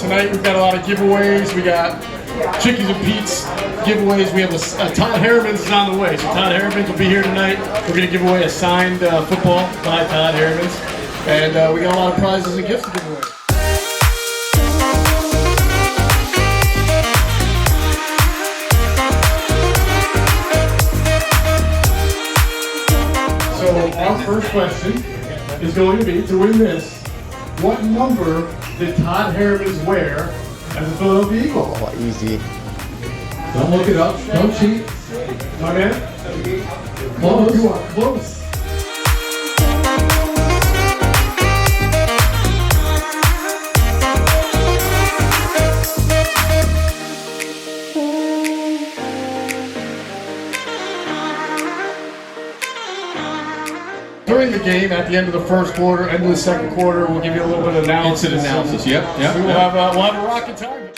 tonight we've got a lot of giveaways. We got Chickies Pete's giveaways. We have a Todd Herremans is on the way. So Todd Herremans will be here tonight. We're going to give away a signed football by Todd Herremans. And we got a lot of prizes and gifts to give away. So our first question is going to be, to win this, what number did Todd Herremans wear as a Philadelphia Eagle? Oh, easy. Don't look it up. Don't cheat. My man? Close. You are close. During the game, at the end of the first quarter, end of the second quarter, we'll give you a little bit of analysis. Instant analysis, yep. We'll have a rocking time.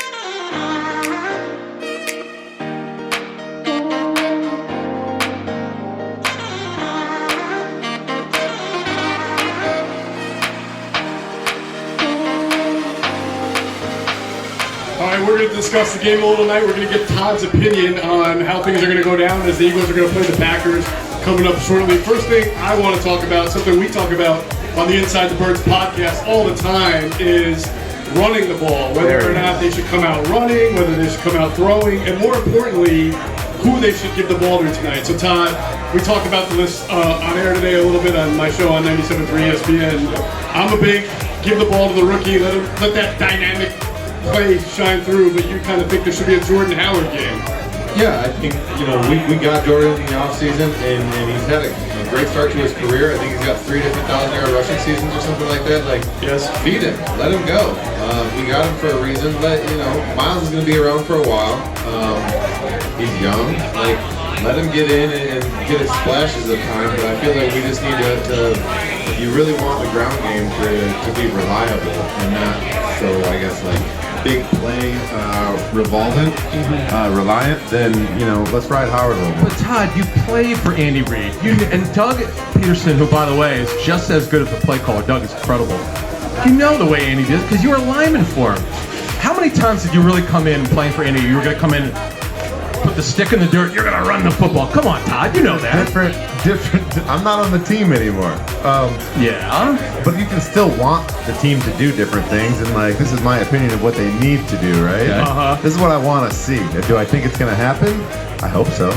All right, we're going to discuss the game a little tonight. We're going to get Todd's opinion on how things are going to go down as the Eagles are going to play the Packers coming up shortly. First thing I want to talk about, something we talk about on the Inside the Birds podcast all the time, is running the ball, whether or not they should come out running, whether they should come out throwing, and more importantly, who they should give the ball to tonight. So Todd, we talked about this on air today a little bit on my show on 97.3 ESPN. I'm a big give the ball to the rookie, let that dynamic play shine through, but you kind of think there should be a Jordan Howard game. Yeah, I think, we got Jordan in the offseason, and he's had a great start to his career. I think he's got 3 different 1,000-yard rushing seasons or something like that. Yes. Feed him. Let him go. We got him for a reason. Miles is going to be around for a while. He's young. Let him get in and get his splashes of time, but I feel like we just need to you really want the ground game to be reliable and not so, I guess, big play reliant, then, let's ride Howard a little bit. But Todd, you played for Andy Reid. And Doug Peterson, who, by the way, is just as good as the play caller. Doug is incredible. You know the way Andy did because you were a lineman for him. How many times did you really come in playing for Andy? You were going to come in, put the stick in the dirt, you're going to run the football. Come on, Todd, you know that. Different. I'm not on the team anymore. Yeah. But you can still want the team to do different things, and this is my opinion of what they need to do, right? This is what I want to see. Do I think it's going to happen? I hope so.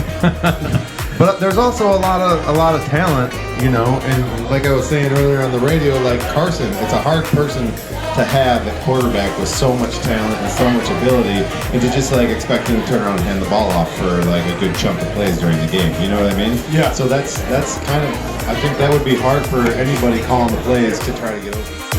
But there's also a lot of talent, and like I was saying earlier on the radio, Carson, it's a hard person to have at quarterback with so much talent and so much ability, and to just expect him to turn around and hand the ball off for a good chunk of plays during the game. You know what I mean? Yeah. So that's kind of, I think that would be hard for anybody calling the plays to try to get over.